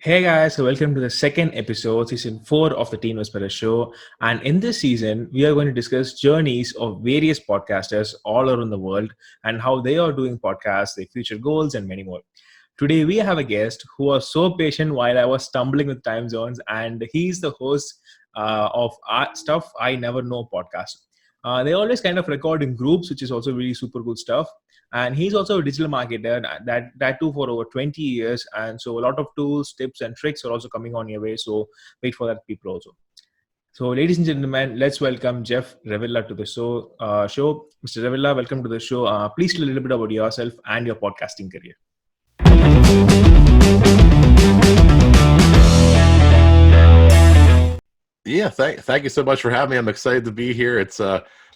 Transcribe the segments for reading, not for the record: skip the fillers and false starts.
Hey guys, so welcome to the second episode, season 4 of the Teen Whisperer Show. And in this season, we are going to discuss journeys of various podcasters all around the world and how they are doing podcasts, their future goals, and many more. Today, we have a guest who was so patient while I was stumbling with time zones, and he's the host of Stuff I Never Know podcast. They always kind of record in groups, which is also really super good stuff. And he's also a digital marketer that too for over 20 years, and so a lot of tools, tips, and tricks are also coming on your way. So wait for that, people also. So ladies and gentlemen, let's welcome Jeff Revilla to the show. Mr. Revilla, welcome to the show. Please tell a little bit about yourself and your podcasting career. Yeah, thank you so much for having me. I'm excited to be here. It's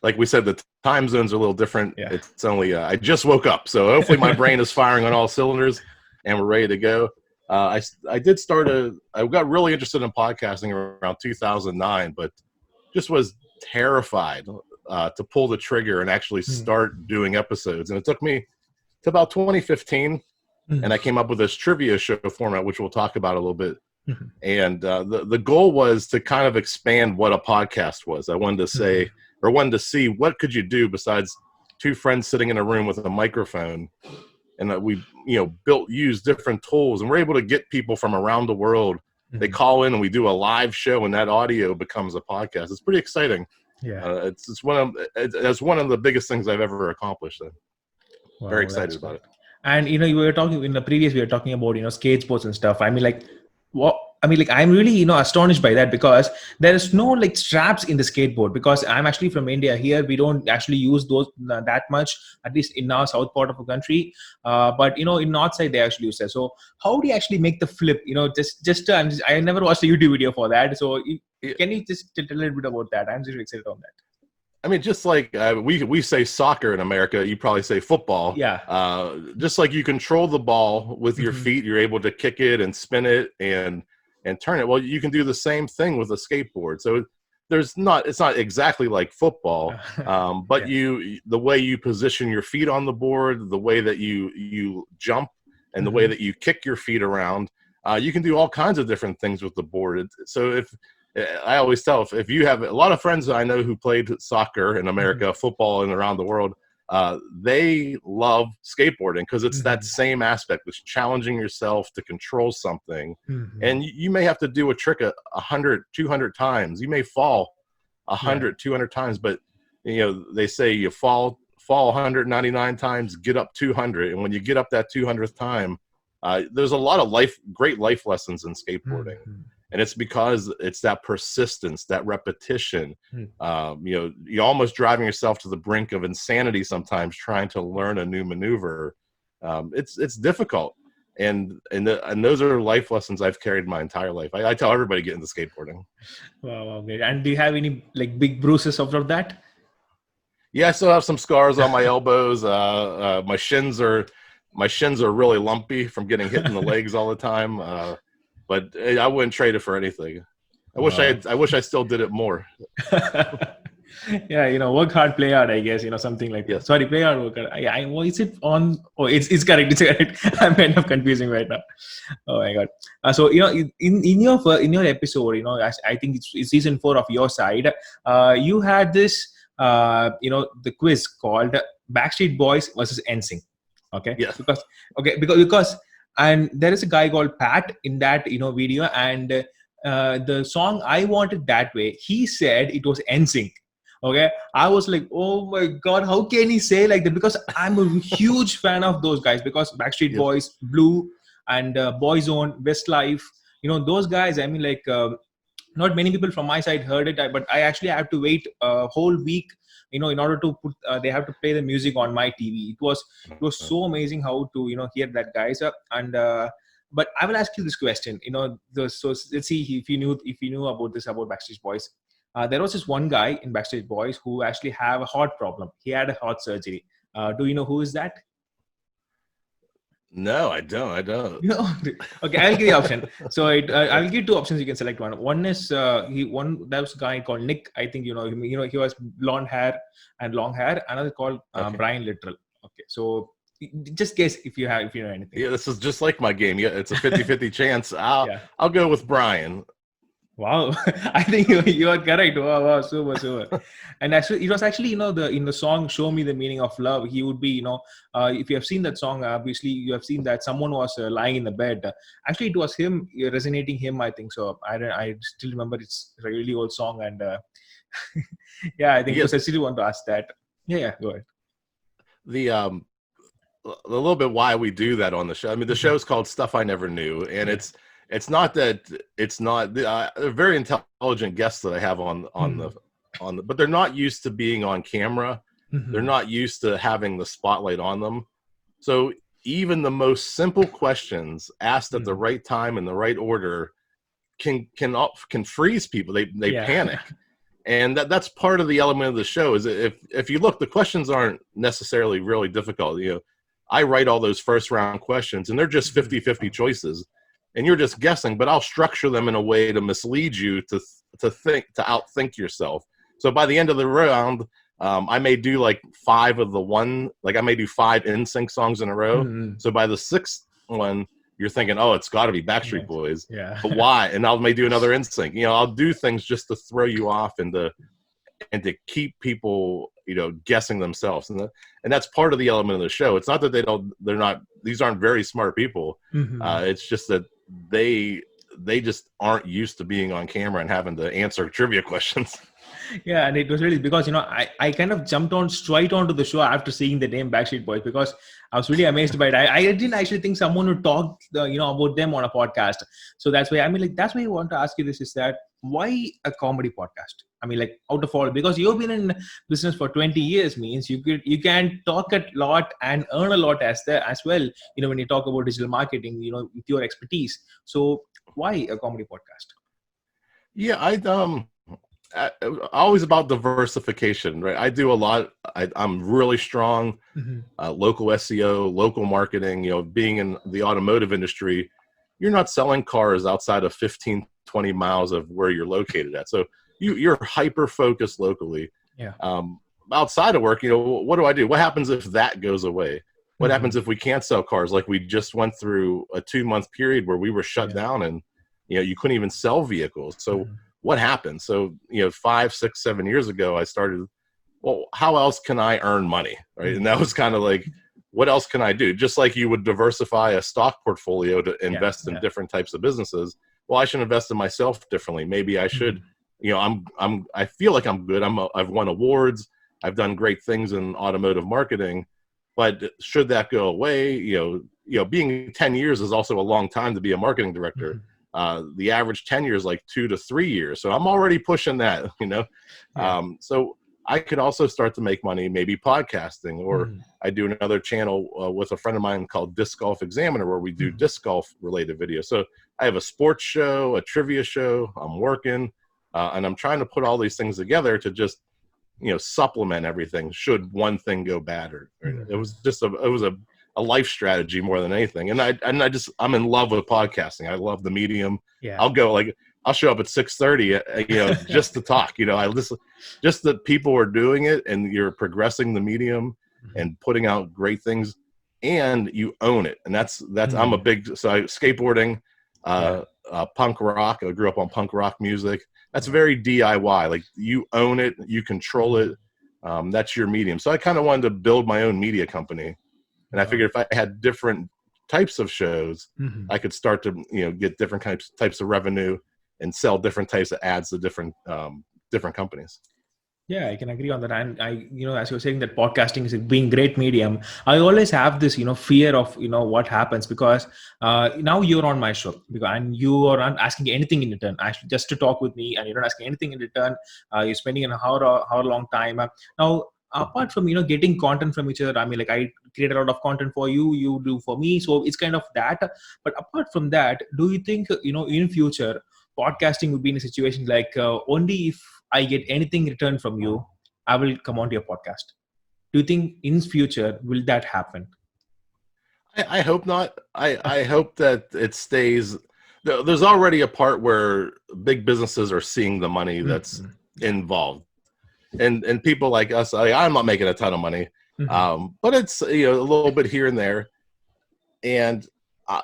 like we said, the time zones are a little different. Yeah. It's only I just woke up, so hopefully my brain is firing on all cylinders and we're ready to go. I did start I got really interested in podcasting around 2009, but just was terrified to pull the trigger and actually start doing episodes. And it took me to about 2015, and I came up with this trivia show format, which we'll talk about a little bit. Mm-hmm. And the goal was to kind of expand what a podcast was. I wanted to say, or wanted to see, what could you do besides two friends sitting in a room with a microphone, and that we, use different tools, and we're able to get people from around the world. Mm-hmm. They call in and we do a live show, and that audio becomes a podcast. It's pretty exciting. Yeah, It's one of the biggest things I've ever accomplished. So wow, very excited about it. And you were talking in the previous, we were talking about skate sports and stuff. I mean, I'm really astonished by that, because there is no straps in the skateboard, because I'm actually from India. Here we don't actually use those that much, at least in our south part of the country, but in north side they actually use that. So how do you actually make the flip? I never watched a YouTube video for that, so can you just tell a little bit about that? I'm just excited on that. I mean, just like we say soccer in America, you probably say football. Yeah. Just like you control the ball with your feet, you're able to kick it and spin it and turn it. Well, you can do the same thing with a skateboard. So it's not exactly like football, but the way you position your feet on the board, the way that you jump, and the way that you kick your feet around, you can do all kinds of different things with the board. So I always tell, if you have a lot of friends that I know who played soccer in America, football, and around the world, they love skateboarding because it's that same aspect. It's challenging yourself to control something. And you may have to do a trick 100, 200 times. You may fall 100, 200 times, but they say you fall 199 times, get up 200. And when you get up that 200th time, there's a lot of great life lessons in skateboarding. And it's because it's that persistence, that repetition. You're almost driving yourself to the brink of insanity sometimes trying to learn a new maneuver. It's difficult. And those are life lessons I've carried my entire life. I tell everybody get into skateboarding. Wow, great. And do you have any big bruises after that? Yeah, I still have some scars on my elbows. My shins are really lumpy from getting hit in the legs all the time. But I wouldn't trade it for anything. I wish I still did it more. Yeah, work hard, play hard, I guess, something like that. Sorry, play hard, work hard. Is it on? Oh, it's correct. It's correct. I'm kind of confusing right now. Oh my God. So, in your episode, I think it's season 4 of your side, you had this, the quiz called Backstreet Boys versus NSYNC. Okay. Yes. Because and there is a guy called Pat in that video, and the song I Want It That Way, he said it was NSYNC. Okay, I was like, oh my God, how can he say like that? Because I'm a huge fan of those guys, because Backstreet Boys, Blue, and Boyzone, Westlife, those guys. I mean, not many people from my side heard it, but I actually have to wait a whole week, in order to put. They have to play the music on my TV. It was so amazing how to hear that, guys. But I will ask you this question. So let's see if you knew about Backstreet Boys. There was this one guy in Backstreet Boys who actually have a heart problem. He had a heart surgery. Do you know who is that? No, I don't. No. Okay, I'll give you option. So I'll give 2 options. You can select one. One is there was a guy called Nick. I think you know him. He has blonde hair and long hair. Another called Brian Littrell. Okay, so Just guess if you know anything. Yeah, this is just like my game. Yeah, it's a 50-50 chance. Yeah. I'll go with Brian. Wow, I think you are correct. Wow, super, super. And actually, it was actually, in the song "Show Me the Meaning of Love," he would be, if you have seen that song, obviously you have seen that someone was lying in the bed. Actually, it was him resonating him. I think so. I still remember it's a really old song, and yeah, I think it Yeah, was. I still want to ask that. Yeah, go ahead. the a little bit why we do that on the show. I mean, the show is called Stuff I Never Knew, and it's not that it's not. They're very intelligent guests that I have on the, but they're not used to being on camera. They're not used to having the spotlight on them. So even the most simple questions asked at the right time in the right order can freeze people. They panic. And that's part of the element of the show. Is that if you look, the questions aren't necessarily really difficult. I write all those first round questions, and they're just 50-50 choices, and you're just guessing. But I'll structure them in a way to mislead you to outthink yourself. So by the end of the round, I may do like 5 of the one. Like I may do 5 NSYNC songs in a row. So by the 6th one, you're thinking, oh, it's got to be Backstreet Boys. Yeah. But why? And I may do another NSYNC. I'll do things just to throw you off and to keep people, guessing themselves. And that's part of the element of the show. It's not that these aren't very smart people. It's just that they just aren't used to being on camera and having to answer trivia questions. Yeah, and it was really because I kind of jumped straight onto the show after seeing the name Backstreet Boys, because I was really amazed by it. I didn't actually think someone would talk about them on a podcast. So that's why that's why I want to ask you this, is that why a comedy podcast? I mean, like, out of all, because you've been in business for 20 years, means you can talk a lot and earn a lot as well. When you talk about digital marketing, with your expertise. So why a comedy podcast? Yeah, always about diversification, right? I do a lot. I'm really strong, local SEO, local marketing. Being in the automotive industry, you're not selling cars outside of 15, 20 miles of where you're located at. So you're hyper focused locally. Yeah. Outside of work, what do I do? What happens if that goes away? What happens if we can't sell cars? Like we just went through a 2-month period where we were shut down, and you couldn't even sell vehicles. So what happened? So 5, 6, 7 years ago, I started, well, how else can I earn money, right? And that was kind of like, what else can I do? Just like you would diversify a stock portfolio to invest in different types of businesses. Well, I should invest in myself differently. Maybe I should, I feel like I'm good. I've won awards. I've done great things in automotive marketing, but should that go away? Being 10 years is also a long time to be a marketing director. The average tenure is like 2 to 3 years. So I'm already pushing that, so I could also start to make money, maybe podcasting, or I do another channel with a friend of mine called Disc Golf Examiner, where we do disc golf related videos. So I have a sports show, a trivia show, I'm working, and I'm trying to put all these things together to just, supplement everything should one thing go bad. Or it was just a life strategy more than anything. And I'm in love with podcasting. I love the medium. Yeah. I'll show up at 6:30, just to talk. I listen, just that people are doing it, and you're progressing the medium and putting out great things, and you own it. And that's I'm a big skateboarding, punk rock. I grew up on punk rock music. That's very DIY. Like, you own it, you control it. That's your medium. So I kind of wanted to build my own media company. And I figured if I had different types of shows, I could start to, get different types of revenue and sell different types of ads to different companies. Yeah, I can agree on that. And as you were saying that podcasting is being great medium, I always have this, fear of, what happens, because now you're on my show, and you are not asking anything in return, actually, just to talk with me, and you're not asking anything in return. You're spending an hour long time. Now, apart from, getting content from each other, I mean, like, I create a lot of content for you, you do for me. So it's kind of that. But apart from that, do you think, in future, podcasting would be in a situation like only if I get anything returned from you, I will come on to your podcast? Do you think in future will that happen? I hope not. I hope that it stays. There's already a part where big businesses are seeing the money that's involved, and people like us. I'm not making a ton of money, Mhm. But it's, a little bit here and there. And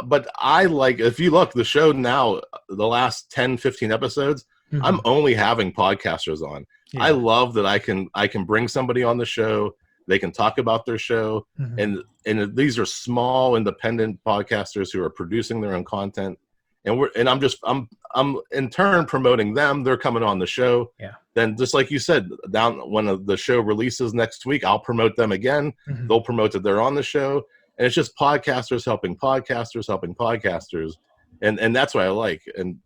but I like, if you look, the show now, the last 10, 15 episodes, I'm Mhm. only having podcasters on. I Yeah. love that I can bring somebody on the show. They can talk about their show, Mhm. and these are small independent podcasters who are producing their own content. And I'm in turn promoting them. They're coming on the show. Yeah. Then, just like you said, down when the show releases next week, I'll promote them again. Mhm. They'll promote that they're on the show, and it's just podcasters helping podcasters helping podcasters, and that's what I like. And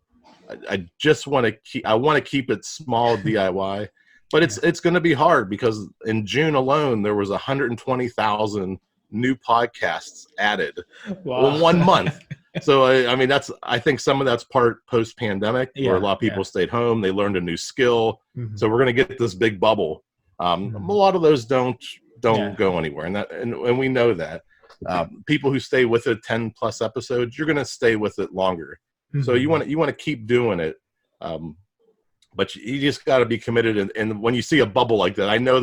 I just want to keep it small DIY, but Yeah. it's going to be hard because in June alone there was 120,000 new podcasts added Wow. in 1 month. So I mean, I think some of that's part post pandemic where a Yeah. lot of Yeah. people stayed home, they learned a new skill. Mhm. So we're going to get this big bubble. A Mhm. lot of those don't Yeah. go anywhere, and we know that. People who stay with it 10 plus episodes, you're going to stay with it longer. So Mhm. you want to keep doing it, um, but you just got to be committed. And when you see a bubble like that, I know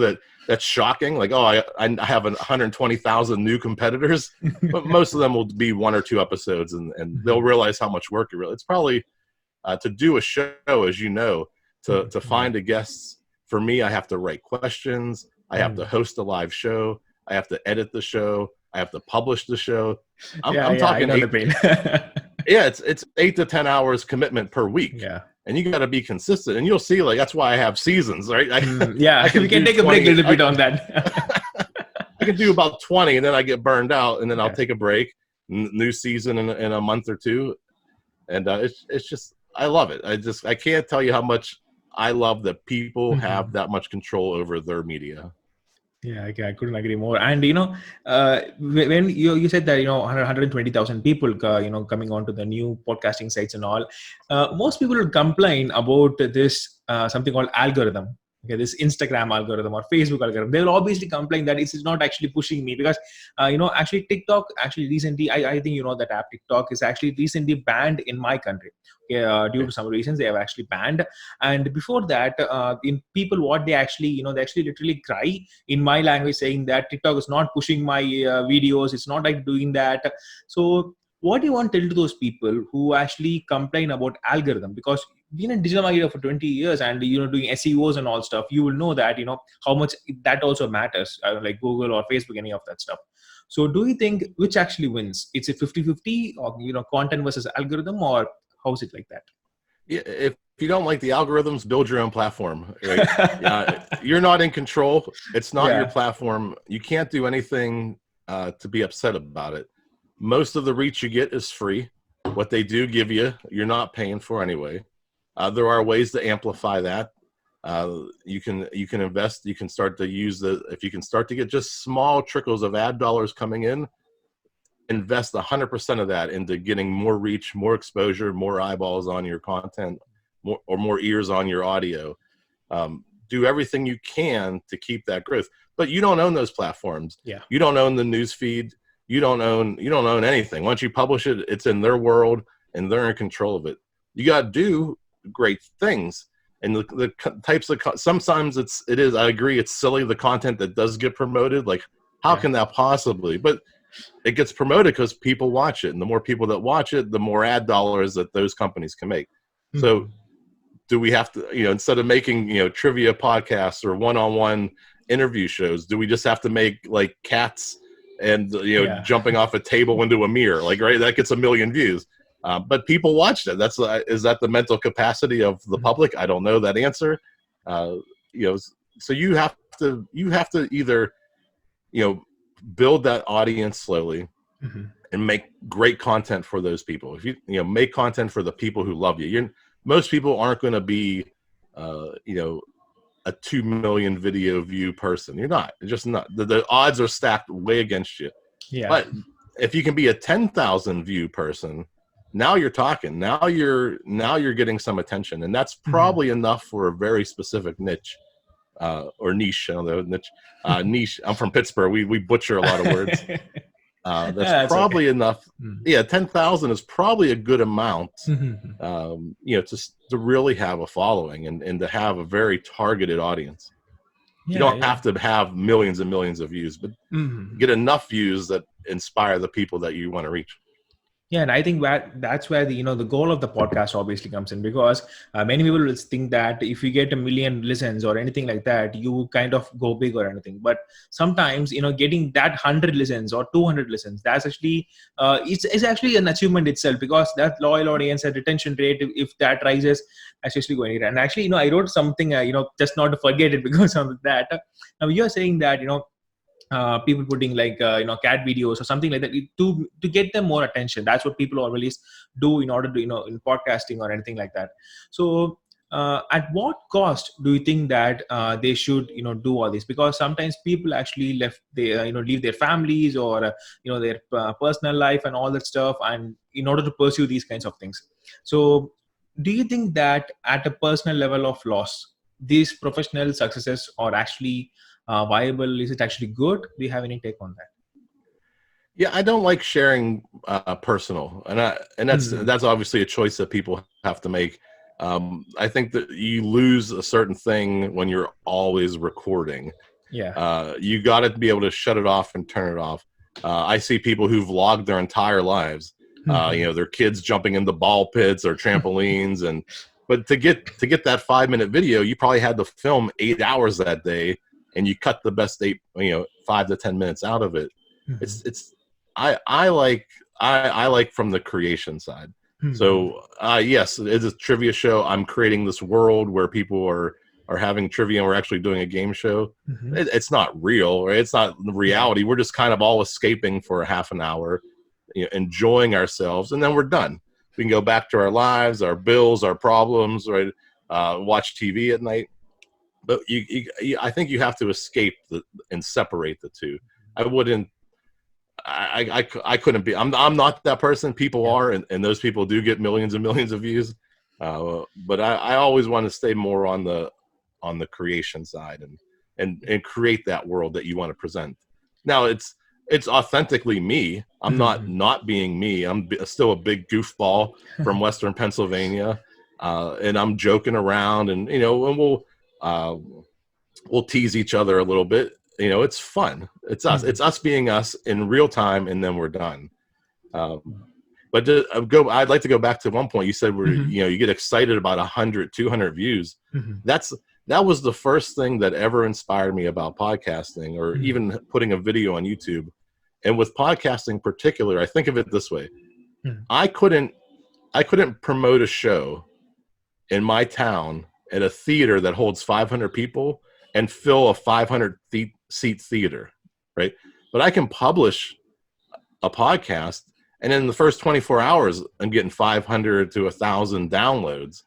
that's shocking. Like, oh, I have 120,000 new competitors, but most of them will be 1 or 2 episodes, and they'll Mhm. realize how much work it's probably to do a show, as you know, to Yeah. find a guest. For me, I have to write questions. I have to Mhm. host a live show. I have to edit the show. I have to publish the show. Yeah. I'm Yeah. I talking know the eight. pain. Yeah, it's 8 to 10 hours commitment per week, Yeah. and you got to be consistent. And you'll see, like, that's why I have seasons, right? Yeah. I We can can do take a break a 20. little bit on that. I can do about 20, and then I get burned out, and then I'll Yeah. take a break. New season in a month or two, and it's just, I love it. I can't tell you how much I love that people have Mhm. that much control over their media. Yeah, I couldn't agree more. And when you said that 120,000 people coming onto the new podcasting sites and all, most people would complain about this something called algorithm. Okay, this Instagram algorithm or Facebook algorithm. They will obviously complain that it's not actually pushing me because actually TikTok actually recently I think that app TikTok is actually recently banned in my country. Okay, due Okay. to some reasons they have actually banned. And before that, in people what they actually they actually literally cry in my language saying that TikTok is not pushing my videos. It's not like doing that. So what do you want to tell to those people who actually complain about algorithm? Because being in digital marketing for 20 years and doing SEOs and all stuff, you will know that how much that also matters, like Google or Facebook, any of that stuff. So do you think which actually wins? It's a 50-50 or content versus algorithm, or how is it like that? Yeah, if you don't like the algorithms, build your own platform. Right? You're not in control. It's not your Yeah. platform. You can't do anything to be upset about it. Most of the reach you get is free. What they do give you, you're not paying for anyway. There are ways to amplify that. You can invest. You can start to use if you can start to get just small trickles of ad dollars coming in, invest 100% of that into getting more reach, more exposure, more eyeballs on your content, more ears on your audio. Do everything you can to keep that growth, but you don't own those platforms. Yeah. You don't own the news feed. You don't own anything. Once you publish it, it's in their world and they're in control of it. You got to do great things. And the types of sometimes it is, I agree, it's silly, the content that does get promoted, like how Yeah. can that possibly, but it gets promoted because people watch it, and the more people that watch it, the more ad dollars that those companies can make. So Mhm. do we have to, instead of making trivia podcasts or one-on-one interview shows, do we just have to make like cats and Yeah. jumping off a table into a mirror, like, right, that gets 1 million views, but people watched it. That's is that the mental capacity of the Mhm. public? I don't know that answer. uh, you know so you have to either build that audience slowly Mhm. and make great content for those people. If make content for the people who love you, most people aren't going to be a 2 million video view person. You're not. It's just not. The odds are stacked way against you. Yeah. But if you can be a 10,000 view person, now you're talking. Now you're getting some attention, and that's Mhm. probably enough for a very specific niche, or niche. I don't know, niche. Niche. I'm from Pittsburgh. We butcher a lot of words. That's That's okay. probably enough. Mm. Yeah, 10,000 is probably a good amount. Mhm. To really have a following and to have a very targeted audience. You Yeah, don't yeah. have to have millions and millions of views, but Mhm. get enough views that inspire the people that you want to reach. Yeah, and I think that's where the the goal of the podcast obviously comes in, because many people will think that if you get a million listens or anything like that, you kind of go big or anything. But sometimes getting that 100 listens or 200 listens, that's actually it's actually an achievement itself, because that loyal audience and retention rate, if that rises, that's actually going to. And actually, I wrote something, just not to forget it because of that. Now you're saying that people putting like cat videos or something like that to get them more attention. That's what people always do in order to in podcasting or anything like that. So at what cost do you think that they should do all this? Because sometimes people actually left their leave their families or their personal life and all that stuff, and in order to pursue these kinds of things. So do you think that at a personal level of loss, these professional successes are actually viable? Is it actually good? Do you have any take on that? Yeah, I don't like sharing personal, and Hmm. that's obviously a choice that people have to make. I think that you lose a certain thing when you're always recording. Yeah. You got to be able to shut it off and turn it off. I see people who vlog their entire lives. Their kids jumping in the ball pits or trampolines, and but to get that 5 minute video, you probably had to film 8 hours that day, and you cut the best 5 to 10 minutes out of it. It's I like from the creation side. So yes, it's a trivia show. I'm creating this world where people are having trivia, and we're actually doing a game show. It's not real, right? It's not the Yeah. reality. We're just kind of all escaping for a half an hour, enjoying ourselves, and then we're done. We can go back to our lives, our bills, our problems, right? Watch TV at night. But I think you have to escape and separate the two. I wouldn't. I couldn't be. I'm not that person. People Yeah. are, and those people do get millions and millions of views. But I always want to stay more on the creation side, and create that world that you want to present. Now it's authentically me. I'm not being me. I'm still a big goofball from Western Pennsylvania, and I'm joking around, and uh, we'll tease each other a little bit. It's fun. It's us. It's us being us in real time, and then we're done. Um, but I'd like to go back to one point you said where you get excited about 100, 200 views. That's that was the first thing that ever inspired me about podcasting, or even putting a video on YouTube. And with podcasting in particular, I think of it this way: I couldn't I couldn't promote a show in my town at a theater that holds 500 people and fill a 500 seat theater, right? But I can publish a podcast, and in the first 24 hours, I'm getting 500 to 1,000 downloads.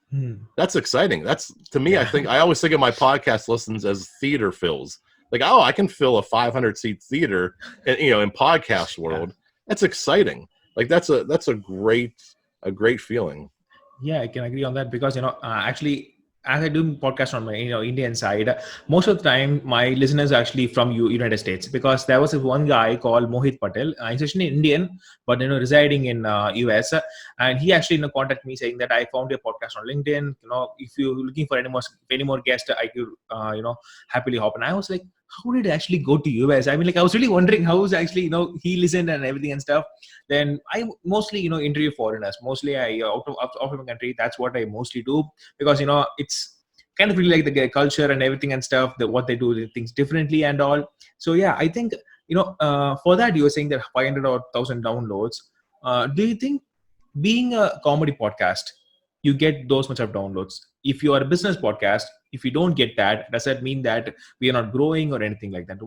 That's exciting. That's, to me, I Yeah. think I always think of my podcast listens as theater fills. Like, oh, I can fill a 500 seat theater, in podcast Yeah. world. That's exciting. Like that's a great feeling. Yeah, I can agree on that, because actually, as I do podcast on my Indian side, most of the time my listeners are actually from United States, because there was this one guy called Mohit Patel. He's actually Indian, but residing in US, and he actually contacted me saying that I found your podcast on LinkedIn. If you're looking for any more guests, I could happily hop. And I was like, how did it actually go to US? I mean, like, I was really wondering how was actually he listened and everything and stuff. Then I mostly interview foreigners. Mostly I out of my country. That's what I mostly do, because it's kind of really like the culture and everything and stuff, that what they do, they things differently and all. So yeah, I think for that, you were saying that 500 or 1,000 downloads. Do you think, being a comedy podcast, you get those much of downloads? If you are a business podcast, if you don't get that, does that mean that we are not growing or anything like that?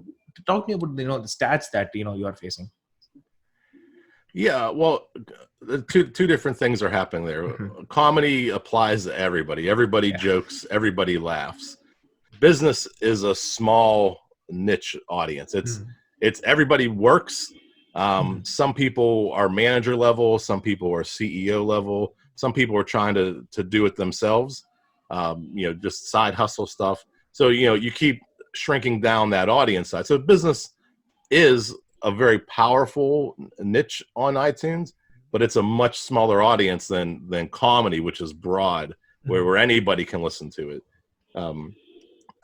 Talk to me about the stats that you are facing. Yeah, well, the two different things are happening there. Comedy applies to everybody. Everybody Yeah. jokes, everybody laughs. Business is a small niche audience. It's everybody works. Some people are manager level, some people are CEO level, some people are trying to do it themselves. Just side hustle stuff. So you keep shrinking down that audience side. So business is a very powerful niche on iTunes, but it's a much smaller audience than comedy, which is broad, where anybody can listen to it. Um,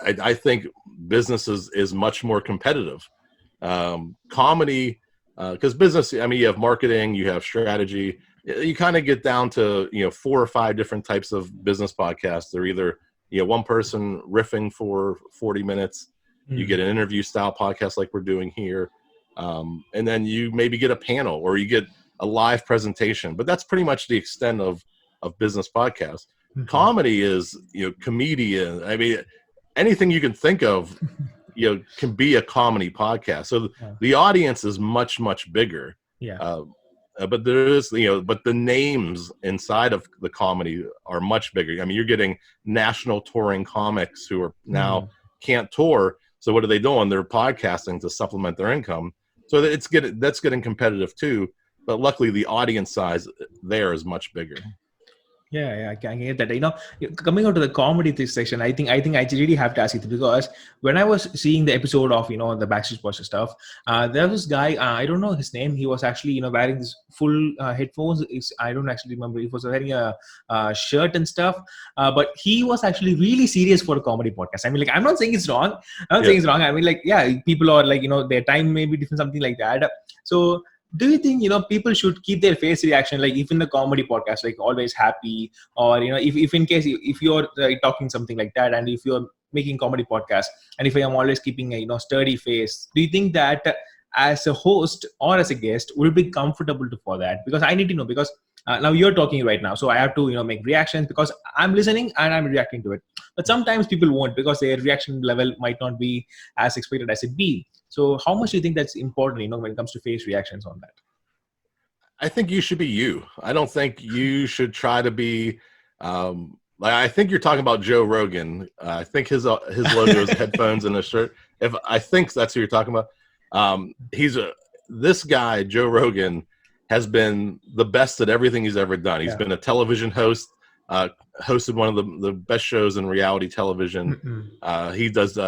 I think business is much more competitive. Comedy, because business, I mean, you have marketing, you have strategy. You kind of get down to 4 or 5 different types of business podcasts. They're either one person riffing for 40 minutes. You get an interview style podcast like we're doing here, and then you maybe get a panel or you get a live presentation. But that's pretty much the extent of business podcasts. Comedy is comedian. I mean, anything you can think of can be a comedy podcast. So the audience is much, much bigger. But there is, but the names inside of the comedy are much bigger. I mean, you're getting national touring comics who are now can't tour. So what are they doing? They're podcasting to supplement their income. So that's getting competitive too. But luckily the audience size there is much bigger. Yeah, I can get that. Coming out to the comedy section, I think I really have to ask you because when I was seeing the episode of the Backstreet Boys stuff, there was this guy, I don't know his name. He was actually wearing this full headphones. I don't actually remember. He was wearing a shirt and stuff, but he was actually really serious for a comedy podcast. I mean, like, I'm not saying it's wrong. I'm not saying it's wrong. I mean, like, yeah, people are like their time may be different, something like that. So do you think people should keep their face reaction, like if in the comedy podcast, like always happy, or if in case if you're talking something like that, and if you're making comedy podcast, and if I am always keeping a sturdy face, do you think that as a host or as a guest will be comfortable for that? Because I need to know, because now you're talking right now, so I have to make reactions because I'm listening and I'm reacting to it. But sometimes people won't, because their reaction level might not be as expected as it be. So how much do you think that's important, when it comes to face reactions on that? I think you should be you. I don't think you should try to be. I think you're talking about Joe Rogan. I think his logo is headphones and a shirt. I think that's who you're talking about. This guy Joe Rogan has been the best at everything he's ever done. He's been a television host, hosted one of the best shows in reality television. He does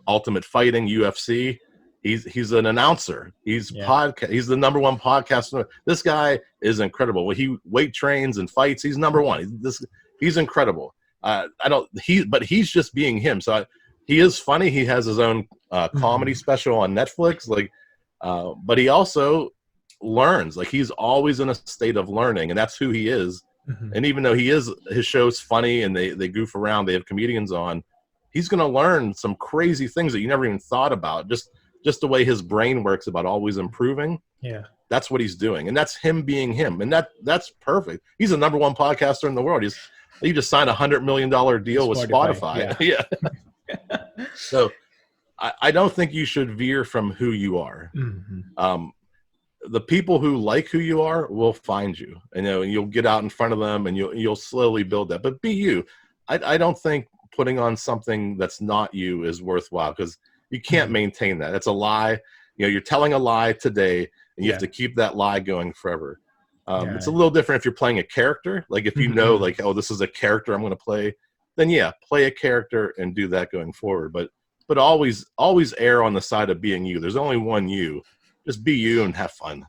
Ultimate Fighting, UFC. He's an announcer. He's the #1 podcaster. This guy is incredible. When he weight trains and fights, he's #1. He's incredible. But he's just being him. So he is funny. He has his own comedy special on Netflix. But he also learns. Like, he's always in a state of learning, and that's who he is. And even though his show's funny and they goof around, they have comedians on, he's going to learn some crazy things that you never even thought about. Just the way his brain works about always improving. Yeah. That's what he's doing. And that's him being him. And that's perfect. He's the #1 podcaster in the world. He just signed a $100 million deal with Spotify. Yeah. So I don't think you should veer from who you are. The people who like who you are will find you, and you'll get out in front of them, and you'll slowly build that. But be you. I don't think putting on something that's not you is worthwhile, because you can't maintain that. It's a lie. You're telling a lie today, and you have to keep that lie going forever. It's a little different if you're playing a character. Like, if you know, like, oh, this is a character I'm going to play, then play a character and do that going forward. But always err on the side of being you. There's only one you. Just be you and have fun.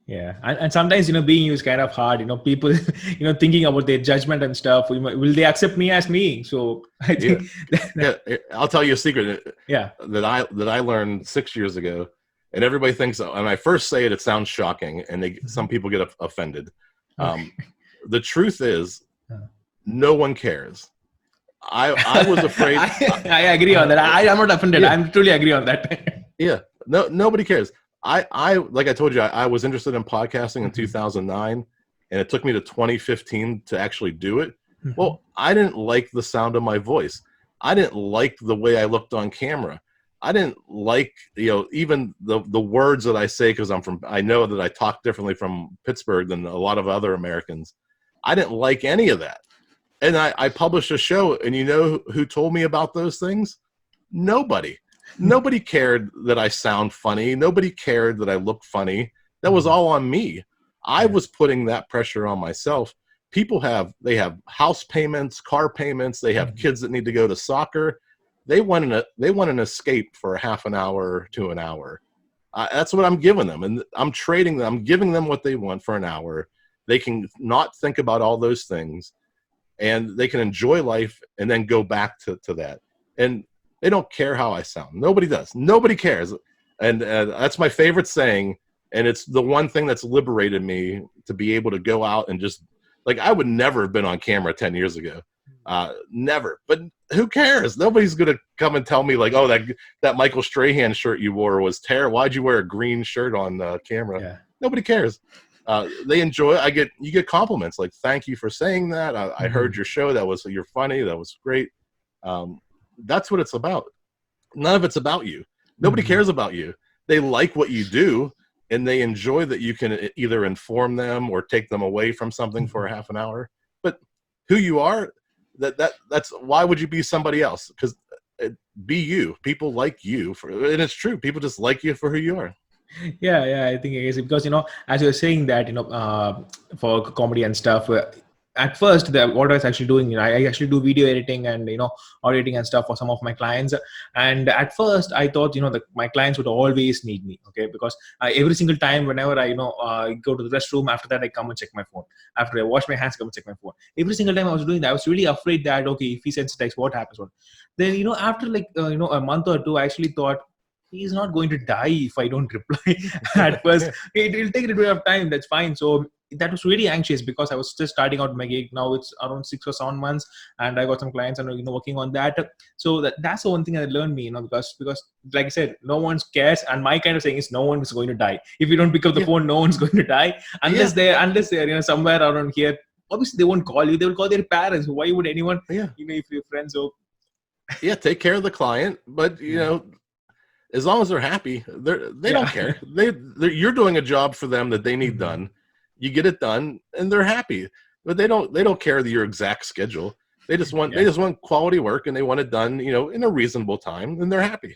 Yeah, and sometimes being you is kind of hard. People thinking about their judgment and stuff. Will they accept me as me? So I think I'll tell you a secret. That I learned 6 years ago, and everybody thinks, when I first say it, it sounds shocking, and some people get offended. The truth is, no one cares. I was afraid. I agree on that. I'm not offended. I'm truly agree on that. No, nobody cares. I like I told you, I was interested in podcasting in 2009, and it took me to 2015 to actually do it. Well, I didn't like the sound of my voice. I didn't like the way I looked on camera. I didn't like, even the words that I say, because I know that I talk differently from Pittsburgh than a lot of other Americans. I didn't like any of that. And I published a show, and who told me about those things? Nobody. Nobody cared that I sound funny. Nobody cared that I look funny. That was all on me. I was putting that pressure on myself. People have house payments, car payments. They have kids that need to go to soccer. They want an escape for a half an hour to an hour. That's what I'm giving them, and I'm trading them. I'm giving them what they want for an hour. They can not think about all those things, and they can enjoy life and then go back to that. And They don't care how I sound. Nobody does. Nobody cares. And that's my favorite saying. And it's the one thing that's liberated me to be able to go out and just, like, I would never have been on camera 10 years ago. Never. But who cares? Nobody's going to come and tell me, like, oh, that Michael Strahan shirt you wore was terrible. Why'd you wear a green shirt on camera? Yeah. Nobody cares. They enjoy it. You get compliments like, thank you for saying that. I heard your show. You're funny. That was great. That's what it's about. None of it's about you. Nobody cares about you. They like what you do, and they enjoy that you can either inform them or take them away from something for a half an hour. But who you are, that's why would you be somebody else? Because be you. People like you, and it's true. People just like you for who you are. Yeah, I think it is because, as you were saying that, for comedy and stuff, at first, what I was actually doing, I actually do video editing and, audio editing and stuff for some of my clients. And at first I thought, my clients would always need me. Okay. Because every single time, whenever I, go to the restroom, after that, I come and check my phone. After I wash my hands, come and check my phone. Every single time I was doing that, I was really afraid that, okay, if he sends a text, what happens? Then, after like, a month or two, I actually thought, he's not going to die if I don't reply at first. It will take a bit of time. That's fine. So that was really anxious because I was just starting out my gig. Now it's around 6 or 7 months, and I got some clients and working on that. So that's the one thing I learned me, because like I said, no one cares, and my kind of saying is no one is going to die if you don't pick up the phone. No one's going to die unless they're somewhere around here. Obviously, they won't call you. They will call their parents. Why would anyone? If your friends. So take care of the client, but as long as they're happy, they don't care. You're doing a job for them that they need done. You get it done, and they're happy. But they don't care your exact schedule. They just want quality work, and they want it done, in a reasonable time, and they're happy.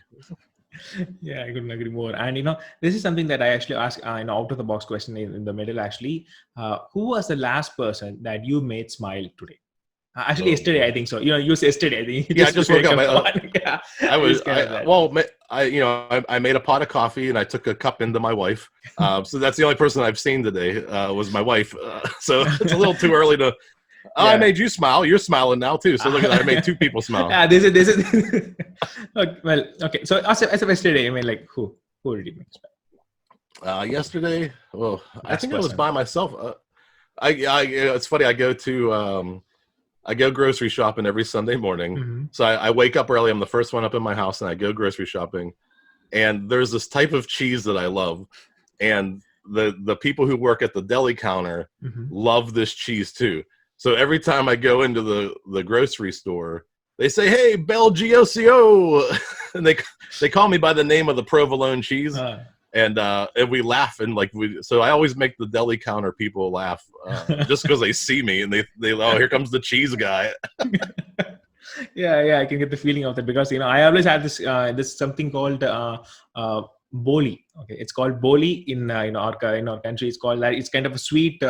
Yeah, I couldn't agree more. And this is something that I actually ask out of the box question in the middle. Actually, who was the last person that you made smile today? Actually, yesterday, I think so. You said yesterday, I think. I just woke up. I made a pot of coffee and I took a cup into my wife. So that's the only person I've seen today was my wife. So it's a little too early to. I made you smile. You're smiling now too. So look at that. I made two people smile. This is. Okay. So as of yesterday, I mean, like who did you make smile? Yesterday, well, I think I was by myself. It's funny. I go grocery shopping every Sunday morning. So I wake up early. I'm the first one up in my house, and I go grocery shopping. And there's this type of cheese that I love. And the people who work at the deli counter love this cheese too. So every time I go into the grocery store, they say, "Hey, Bel Giocio," and they call me by the name of the provolone cheese. And we laugh, and so I always make the deli counter people laugh just because they see me and they here comes the cheese guy. Yeah, I can get the feeling of that because I always have this something called boli. Okay, it's called boli in our country. It's called that. It's kind of a sweet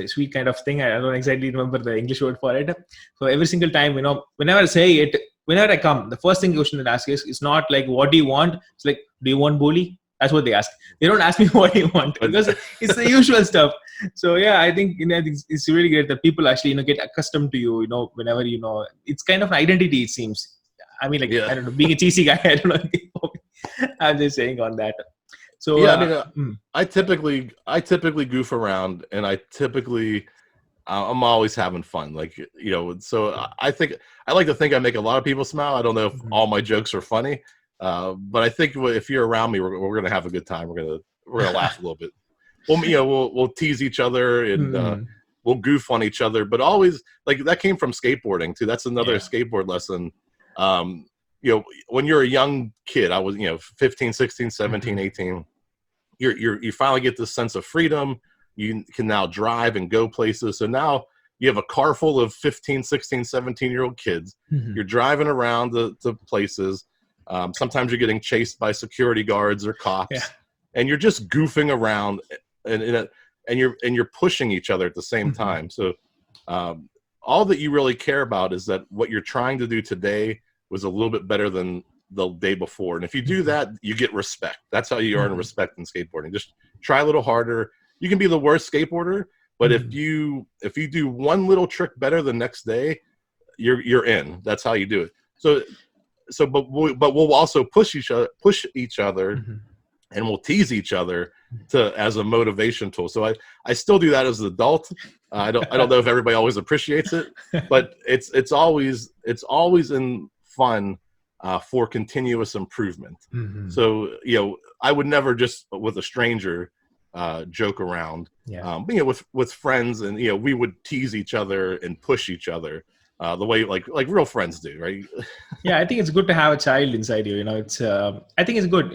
sweet kind of thing. I don't exactly remember the English word for it. So every single time whenever I say it. Whenever I come, the first thing question they ask is, it's not like, what do you want? It's like, do you want boli? That's what they ask. They don't ask me what do you want because it's the usual stuff. So yeah, I think it's really great that people actually get accustomed to you. Whenever it's kind of an identity. It seems. I mean, I don't know, being a cheesy guy. I don't know. I'm just saying on that. So I typically goof around, and I'm always having fun. So I like to think I make a lot of people smile. I don't know if all my jokes are funny, but I think if you're around me, we're gonna have a good time. We're gonna laugh a little bit. We'll tease each other and we'll goof on each other. But always that came from skateboarding too. That's another skateboard lesson. When you're a young kid, I was 15, 16, 17, 18. You finally get this sense of freedom. You can now drive and go places. So now you have a car full of 15, 16, 17-year-old kids. You're driving around to places. Sometimes you're getting chased by security guards or cops, and you're just goofing around, and you're pushing each other at the same time. So all that you really care about is that what you're trying to do today was a little bit better than the day before. And if you do that, you get respect. That's how you earn respect in skateboarding. Just try a little harder. You can be the worst skateboarder, but if you do one little trick better the next day, you're in. That's how you do it. So so but we'll also push each other, and we'll tease each other as a motivation tool. So I still do that as an adult. I don't know if everybody always appreciates it, but it's always in fun for continuous improvement. So I would never just with a stranger joke around. But with friends, and we would tease each other and push each other the way like real friends do, right? Yeah, I think it's good to have a child inside you. It's I think it's good.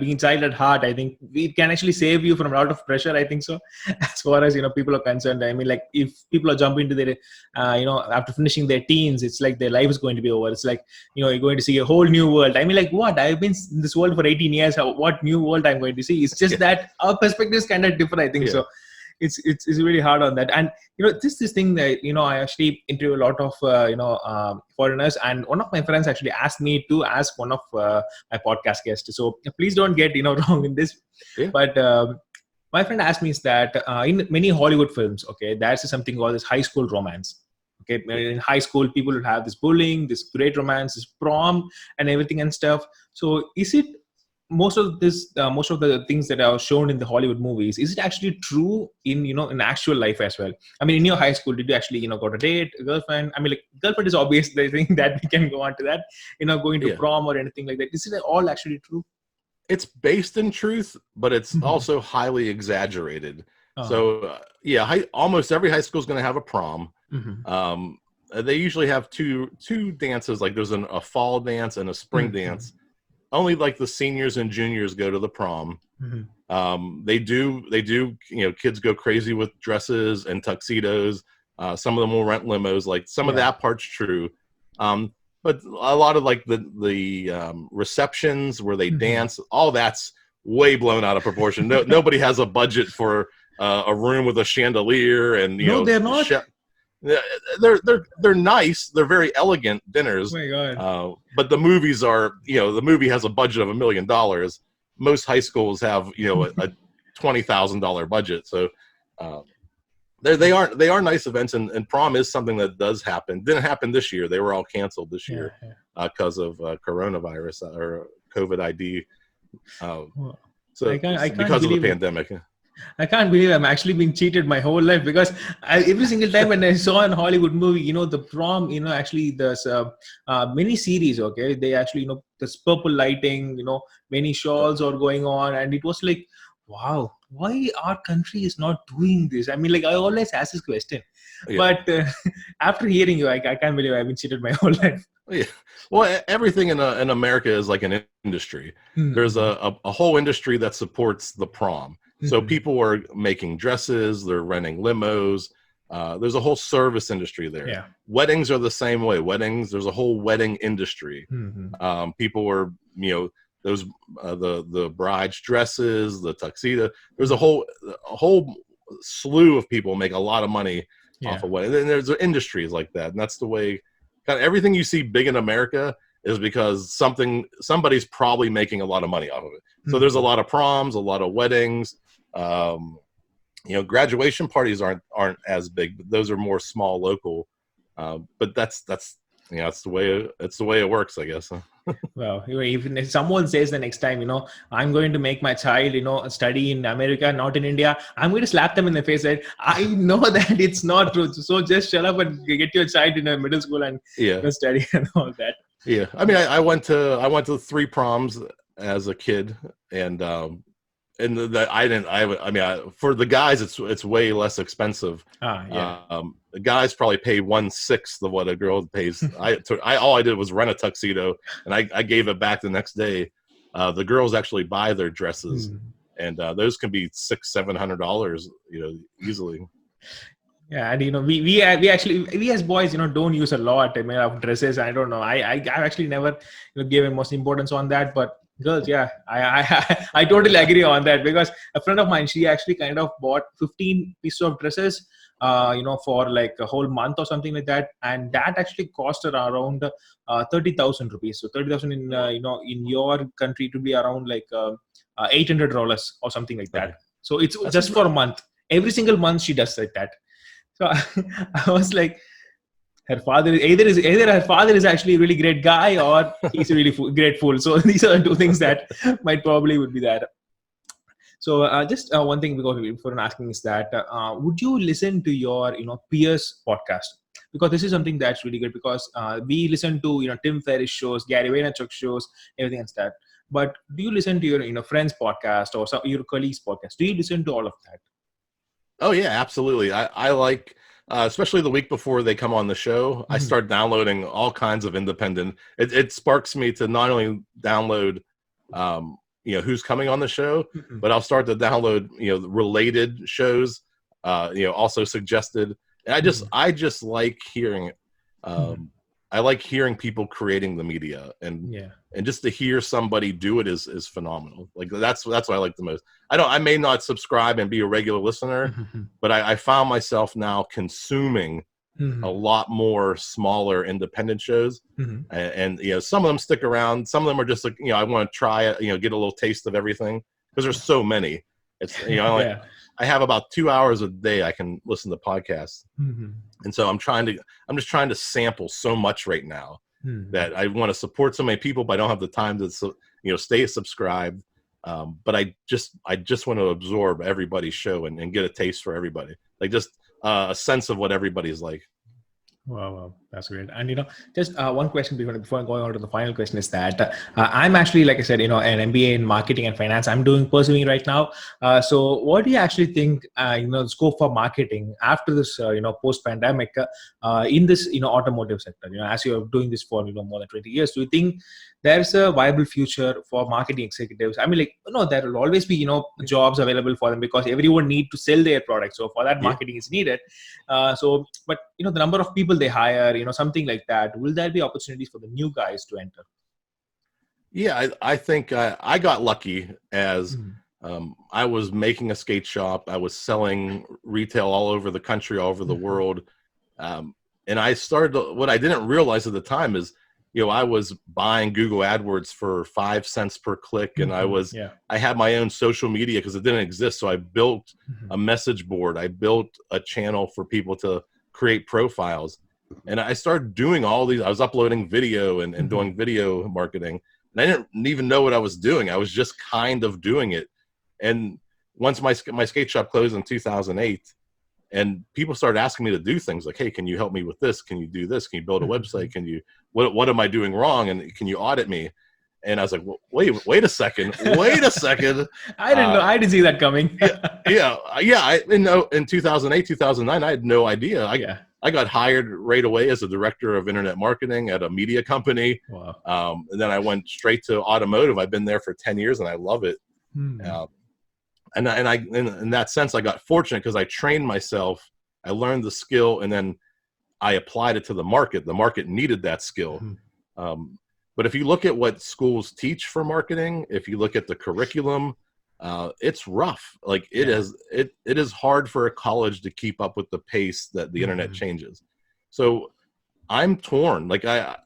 Being child at heart, I think it can actually save you from a lot of pressure. I think so, as far as people are concerned. I mean, like if people are jumping to their, after finishing their teens, it's like their life is going to be over. It's like you're going to see a whole new world. I mean, like what? I've been in this world for 18 years. What new world I'm going to see? It's just that our perspective is kind of different. I think so. It's really hard on that. And this thing that I actually interview a lot of foreigners, and one of my friends actually asked me to ask one of my podcast guests. So please don't get wrong in this. But my friend asked me is that in many Hollywood films, okay, there's something called this high school romance. Okay, in high school, people will have this bullying, this great romance, this prom, and everything and stuff. So is it most of the things that are shown in the Hollywood movies, is it actually true in actual life as well? I mean, in your high school, did you actually got a date, a girlfriend? I mean, like girlfriend is obvious. The thing that we can go on to that, going to prom or anything like that. Is it all actually true? It's based in truth, but it's also highly exaggerated. So almost every high school is going to have a prom. They usually have two dances. Like there's a fall dance and a spring dance. Only like the seniors and juniors go to the prom. They do. Kids go crazy with dresses and tuxedos. Some of them will rent limos. Like some of that part's true. But a lot of like the receptions where they dance, all that's way blown out of proportion. Nobody has a budget for a room with a chandelier and no, they're not. They're nice. They're very elegant dinners. Oh my God. But the movies are, the movie has a budget of $1 million. Most high schools have, a $20,000 budget. So they are nice events, and prom is something that does happen. Didn't happen this year. They were all canceled this year because of coronavirus or COVID ID. Because of the pandemic. I can't believe I'm actually being cheated my whole life, because every single time when I saw a Hollywood movie, the prom, actually there's many series, okay, they actually, this purple lighting, many shawls are going on, and it was like, wow, why our country is not doing this? I mean, like I always ask this question, but after hearing you, I can't believe I've been cheated my whole life. Yeah. Well, everything in America is like an industry. There's a whole industry that supports the prom. So people are making dresses, they're renting limos. There's a whole service industry there. Weddings are the same way. There's a whole wedding industry. People are, those the bride's dresses, the tuxedo. There's a whole slew of people make a lot of money off of weddings. And there's industries like that, and that's the way. Kind of everything you see big in America is because somebody's probably making a lot of money off of it. So there's a lot of proms, a lot of weddings. Graduation parties aren't as big, but those are more small, local. But that's it's the way it works, I guess. Well, even if someone says the next time, I'm going to make my child, study in America, not in India, I'm going to slap them in the face. Right? I know that it's not true. So just shut up and get your child in a middle school and study and all that. Yeah, I mean, I went to 3 proms as a kid, and for the guys, it's way less expensive. The guys probably pay 1/6 of what a girl pays. All I did was rent a tuxedo, and I gave it back the next day. The girls actually buy their dresses, and those can be $600-$700, easily. Yeah, and we as boys, don't use a lot of dresses. I don't know. I actually never gave most importance on that, but girls, I totally agree on that, because a friend of mine, she actually kind of bought 15 pieces of dresses, for like a whole month or something like that, and that actually cost her around 30,000 rupees. So 30,000 in in your country to be around like $800 or something like that. So it's just for a month. Every single month she does like that. So I was like, her father either her father is actually a really great guy, or he's a really great fool. So these are the two things that might probably would be that. So just one thing before asking is that would you listen to your peers podcast? Because this is something that's really good, because we listen to Tim Ferriss shows, Gary Vaynerchuk shows, everything and that. But do you listen to your friends podcast or your colleagues podcast? Do you listen to all of that? Oh yeah, absolutely. I like, especially the week before they come on the show, I start downloading all kinds of independent. It sparks me to not only download, who's coming on the show, but I'll start to download, related shows, also suggested. And I just like hearing, I like hearing people creating the media, and just to hear somebody do it is phenomenal. Like that's what I like the most. I may not subscribe and be a regular listener, but I found myself now consuming a lot more smaller independent shows, and some of them stick around. Some of them are just like, I want to try it, get a little taste of everything, because there's so many. It's I have about 2 hours a day I can listen to podcasts, and so I'm just trying to sample so much right now that I want to support so many people, but I don't have the time to stay subscribed. But I just want to absorb everybody's show and get a taste for everybody, like just a sense of what everybody's like. Wow, that's great. And just one question before going on to the final question is that I'm actually, like I said, an MBA in marketing and finance. I'm pursuing right now. So what do you actually think, the scope for marketing after this, post-pandemic, in this, automotive sector? As you're doing this for more than 20 years, do you think there's a viable future for marketing executives? I mean, there will always be, jobs available for them, because everyone need to sell their products. So for that, marketing is needed. But the number of people they hire, something like that, will there be opportunities for the new guys to enter? Yeah, I think I got lucky as I was making a skate shop. I was selling retail all over the country, all over the world. And I started, what I didn't realize at the time is, I was buying Google AdWords for 5 cents per click, and I had my own social media because it didn't exist. So I built a message board. I built a channel for people to create profiles. And I started doing all these. I was uploading video and doing video marketing. And I didn't even know what I was doing. I was just kind of doing it. And once my skate shop closed in 2008, and people started asking me to do things like, hey, can you help me with this? Can you do this? Can you build a website? Can you, what am I doing wrong? And can you audit me? And I was like, well, wait a second. I didn't know. I didn't see that coming. In 2008, 2009, I had no idea. I got hired right away as a director of internet marketing at a media company. Wow. And then I went straight to automotive. I've been there for 10 years and I love it. And in that sense, I got fortunate because I trained myself, I learned the skill, and then I applied it to the market. The market needed that skill. But if you look at what schools teach for marketing, if you look at the curriculum, it's rough. Like it is hard for a college to keep up with the pace that the internet changes. So I'm torn. Like I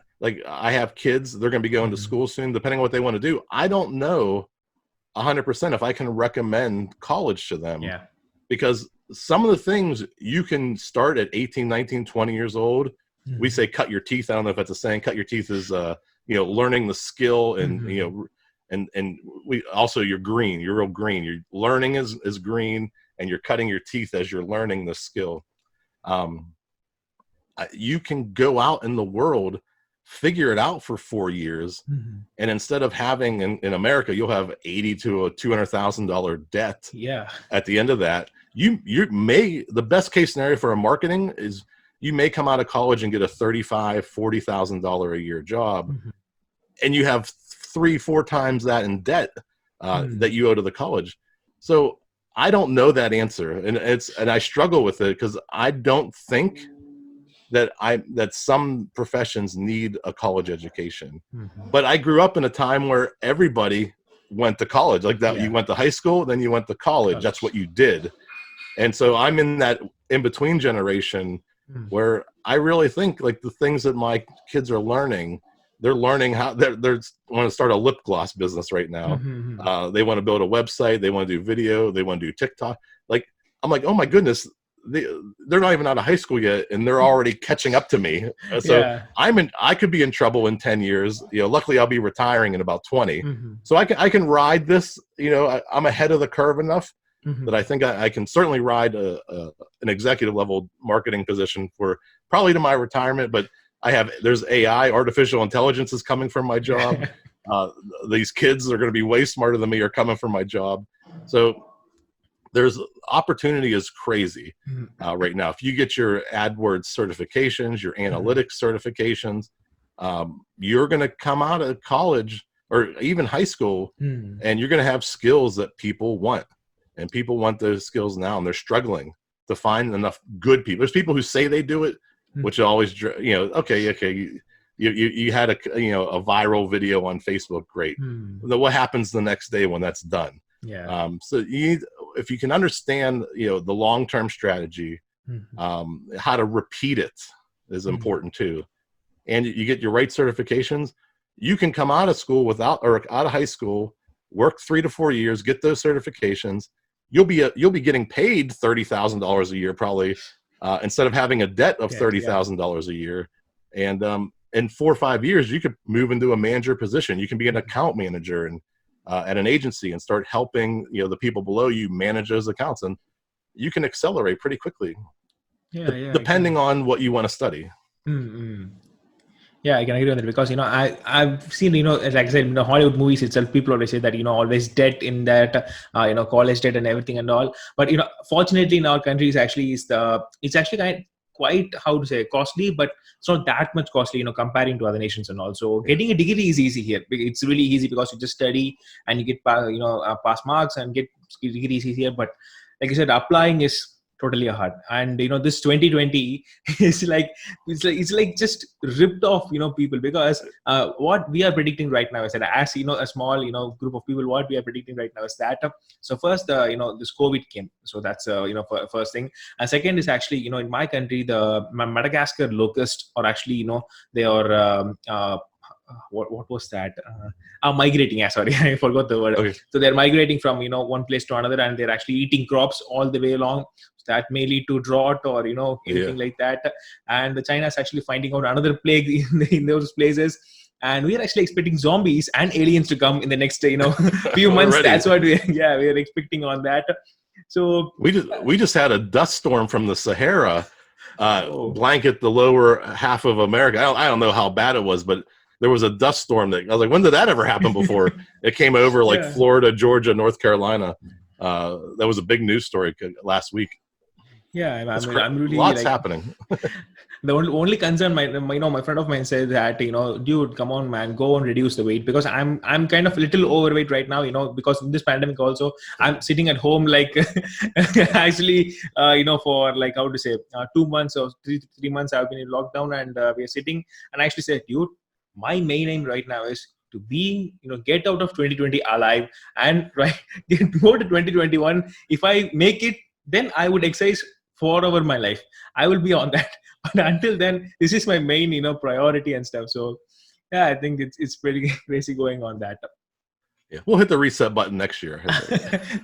have kids, they're going to be going to school soon, depending on what they want to do. I don't know 100% if I can recommend college to them, because some of the things you can start at 18, 19, 20 years old. We say cut your teeth. I don't know if that's a saying. Cut your teeth is learning the skill, and and we also, you're green, you're real green. You're learning is green, and you're cutting your teeth as you're learning the skill. You can go out in the world, figure it out for 4 years, and instead of having in America, you'll have $80,000 to $200,000 debt. At the end of that, the best case scenario for a marketing is you may come out of college and get a $35,000, $40,000 a year job, and you have 3-4 times that in debt that you owe to the college. So I don't know that answer, and I struggle with it because I don't think that some professions need a college education. But I grew up in a time where everybody went to college, like that. You went to high school, then you went to college. That's what you did. And so I'm in that in-between generation where I really think like the things that my kids are learning, they're learning how they want to start a lip gloss business right now. They want to build a website. They want to do video. They want to do TikTok. Like, I'm like, oh my goodness, they're not even out of high school yet, and they're already catching up to me. So Yeah. I could be in trouble in 10 years. Luckily I'll be retiring in about 20. Mm-hmm. So I can ride this. I'm ahead of the curve enough Mm-hmm. that I think I can certainly ride an executive level marketing position for probably to my retirement. But there's AI, artificial intelligence is coming from my job. Uh, these kids are going to be way smarter than me are coming from my job. So there's opportunity is crazy right now. If you get your AdWords certifications, your analytics certifications, you're going to come out of college or even high school, and you're going to have skills that people want. And people want those skills now, and they're struggling to find enough good people. There's people who say they do it, which always, okay, you had a viral video on Facebook, great. What happens the next day when that's done? Yeah. So if you can understand, the long-term strategy, how to repeat it is important too. And you get your right certifications, you can come out of school out of high school, work 3 to 4 years, get those certifications. You'll be getting paid $30,000 a year probably, instead of having a debt of $30,000 a year. And in 4 or 5 years, you could move into a manager position. You can be an account manager and at an agency and start helping the people below you manage those accounts, and you can accelerate pretty quickly. Depending on what you want to study. Mm-hmm. Yeah, I can agree on that because I've seen like I said, Hollywood movies itself, people always say that always debt in that college debt and everything and all. But fortunately in our country it's actually quite, how to say, costly, but it's not that much costly comparing to other nations. And also getting a degree is easy here. It's really easy because you just study and you get pass marks and get degrees easier. But like you said, applying is totally hard. And this 2020 is it's like just ripped off people, because what we are predicting right now is that, as a small group of people, what we are predicting right now is that so first this COVID came, so that's first thing. And second is actually in my country, the Madagascar locust, or actually they are what was that? Migrating. Yeah, sorry, I forgot the word. Okay. So they're migrating from one place to another, and they're actually eating crops all the way along. So that may lead to drought or anything like that. And China is actually finding out another plague in those places. And we are actually expecting zombies and aliens to come in the next few months. Already. That's what we are expecting on that. So we just had a dust storm from the Sahara blanket the lower half of America. I don't know how bad it was, but there was a dust storm that I was like, when did that ever happen before? It came over like Florida, Georgia, North Carolina. That was a big news story last week. Yeah, I'm really lots happening. The only concern, my friend of mine said that dude, come on, man, go and reduce the weight, because I'm kind of a little overweight right now, because in this pandemic also I'm sitting at home like actually for like, how to say, 2 months or 3 months I've been in lockdown, and we are sitting, and I actually said, dude, my main aim right now is to be get out of 2020 alive and go to 2021. If I make it, then I would exercise forever my life. I will be on that. But until then, this is my main priority and stuff. So yeah, I think it's pretty crazy going on that. Yeah, we'll hit the reset button next year.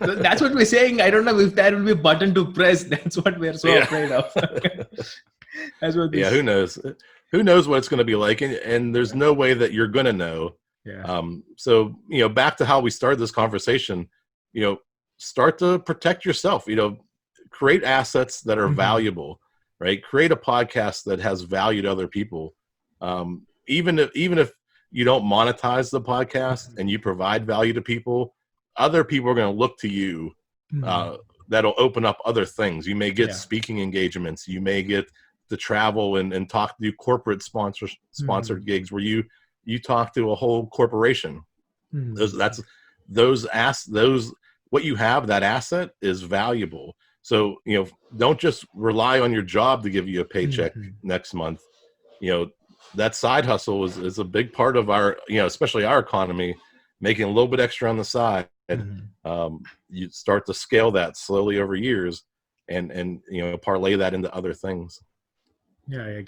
So that's what we're saying. I don't know if there will be a button to press. That's what we're so afraid of. That's what. Who knows? Who knows what it's going to be like, and there's no way that you're going to know. Yeah. So back to how we started this conversation. Start to protect yourself. Create assets that are valuable, right? Create a podcast that has value to other people. Even if you don't monetize the podcast and you provide value to people, other people are going to look to you. That'll open up other things. You may get speaking engagements. You may get to travel and talk to corporate sponsored gigs where you talk to a whole corporation. Those what you have, that asset is valuable. So don't just rely on your job to give you a paycheck next month. That side hustle is a big part of our especially our economy, making a little bit extra on the side. You start to scale that slowly over years and parlay that into other things. Yeah, I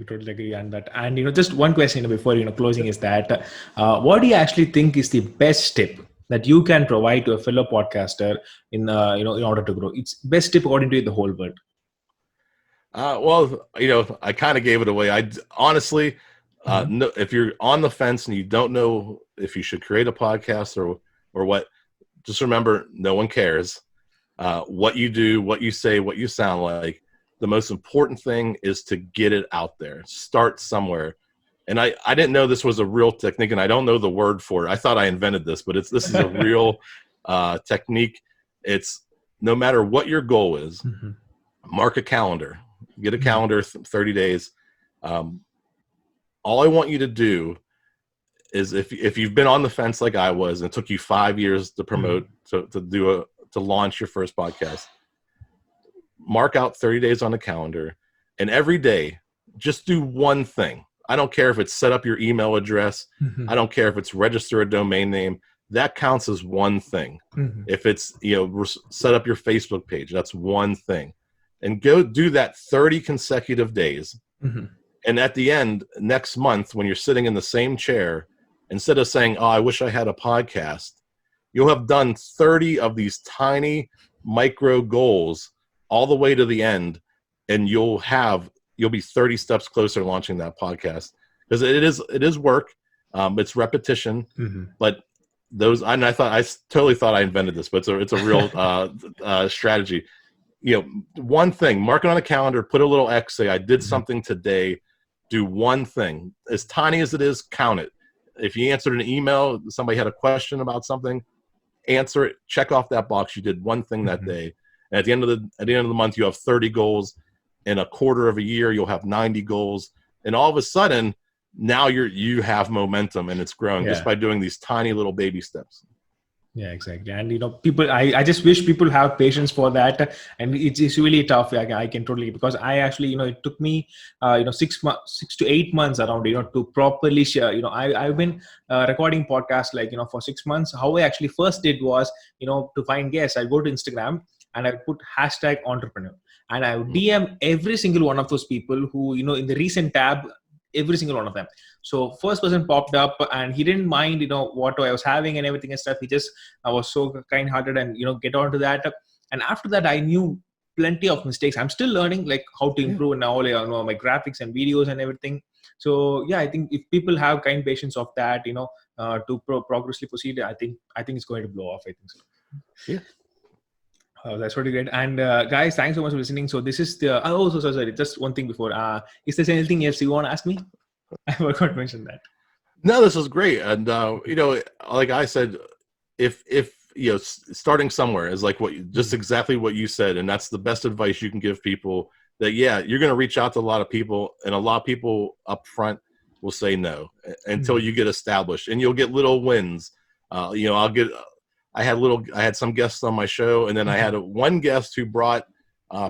totally agree on that. And just one question before closing is that what do you actually think is the best tip that you can provide to a fellow podcaster in order to grow? It's best tip according to the whole world. Well, I kind of gave it away. I honestly, Mhm. no, if you're on the fence and you don't know if you should create a podcast or what, just remember, no one cares what you do, what you say, what you sound like. The most important thing is to get it out there. Start somewhere. And I didn't know this was a real technique, and I don't know the word for it. I thought I invented this, but this is a real technique. It's no matter what your goal is, Mhm. mark a calendar, get a Mhm. calendar, 30 days. Um, all I want you to do is if you've been on the fence like I was, and it took you 5 years to promote, Mhm. to launch your first podcast, mark out 30 days on the calendar, and every day just do one thing. I don't care if it's set up your email address. I Mhm. don't care if it's register a domain name. That counts as one thing. Mhm. If it's, set up your Facebook page, that's one thing. And go do that 30 consecutive days. Mhm. And at the end, next month, when you're sitting in the same chair, instead of saying, "Oh, I wish I had a podcast," you'll have done 30 of these tiny micro goals all the way to the end, and you'll be 30 steps closer to launching that podcast. Because it is work, it's repetition, Mhm. but those, and I totally thought I invented this, but it's a real strategy. One thing, mark it on a calendar, put a little X, say I did Mhm. something today. Do one thing, as tiny as it is, count it. If you answered an email, somebody had a question about something, answer it, check off that box. You did one thing that Mhm. day. And at the end of the month, you have 30 goals. In a quarter of a year, you'll have 90 goals. And all of a sudden, now you have momentum, and it's growing just Yeah. by doing these tiny little baby steps. Yeah, exactly. And people, I just wish people have patience for that. And it's really tough. I can totally, because I actually, it took me, 6 months, 6 to 8 months around, to properly share. I've been recording podcasts like, for 6 months. How I actually first did was, to find guests, I go to Instagram and I put hashtag entrepreneur, and I would Mm. DM every single one of those people who, in the recent tab, every single one of them. So first person popped up and he didn't mind, what I was having and everything and stuff. He just, I was so kind-hearted and get on to that. And after that, I knew plenty of mistakes. I'm still learning like how to Yeah. improve now, like, my graphics and videos and everything. So yeah, I think if people have kind patience of that, to progressively proceed, I think it's going to blow off. I think so. Yeah. That's really great. And guys, thanks so much for listening. So this is the. Oh, so sorry. Just one thing before. Is there anything else you want to ask me? I forgot to mention that. No, this is great. And like I said, if starting somewhere is like just exactly what you said, and that's the best advice you can give people. That, yeah, you're going to reach out to a lot of people, and a lot of people up front will say no until Mhm. you get established, and you'll get little wins. I had some guests on my show, and then I had Mhm. one guest who brought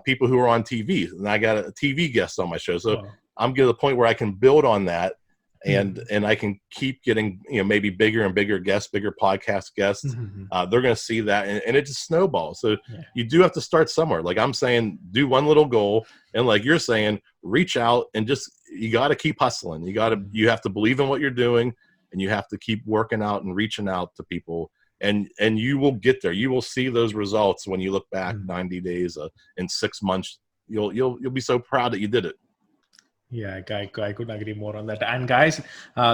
people who were on TV, and I got a TV guest on my show. So Wow. I'm getting to the point where I can build on that, and Mhm. I can keep getting maybe bigger and bigger guests, bigger podcast guests. Mhm. They're going to see that, and it just snowballs. So Yeah. you do have to start somewhere. Like I'm saying, do one little goal, and like you're saying, reach out, and just you got to keep hustling. You have to believe in what you're doing, and you have to keep working out and reaching out to people, and you will get there. You will see those results when you look back Mhm. 90 days in 6 months. You'll be so proud that you did it. Yeah, I couldn't agree more on that. And guys,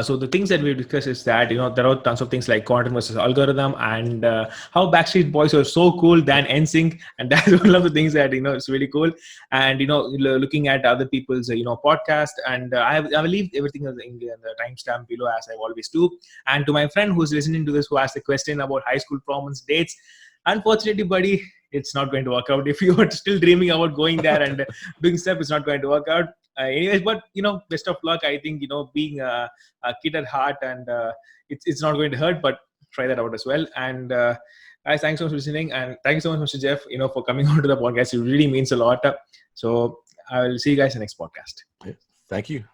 so the things that we discussed is that, there are tons of things like content versus algorithm, and how Backstreet Boys are so cool than NSYNC. And that's one of the things that, it's really cool. And, looking at other people's, podcast. And I will leave everything in the timestamp below, as I always do. And to my friend who's listening to this, who asked a question about high school performance dates, unfortunately, buddy, it's not going to work out. If you are still dreaming about going there and doing stuff, it's not going to work out. Anyways, but best of luck. I think being a kid at heart, and it's not going to hurt, but try that out as well. And guys, thanks so much for listening, and thank you so much, Mr. Jeff, for coming on to the podcast. It really means a lot. So I will see you guys in the next podcast. Yeah. Thank you.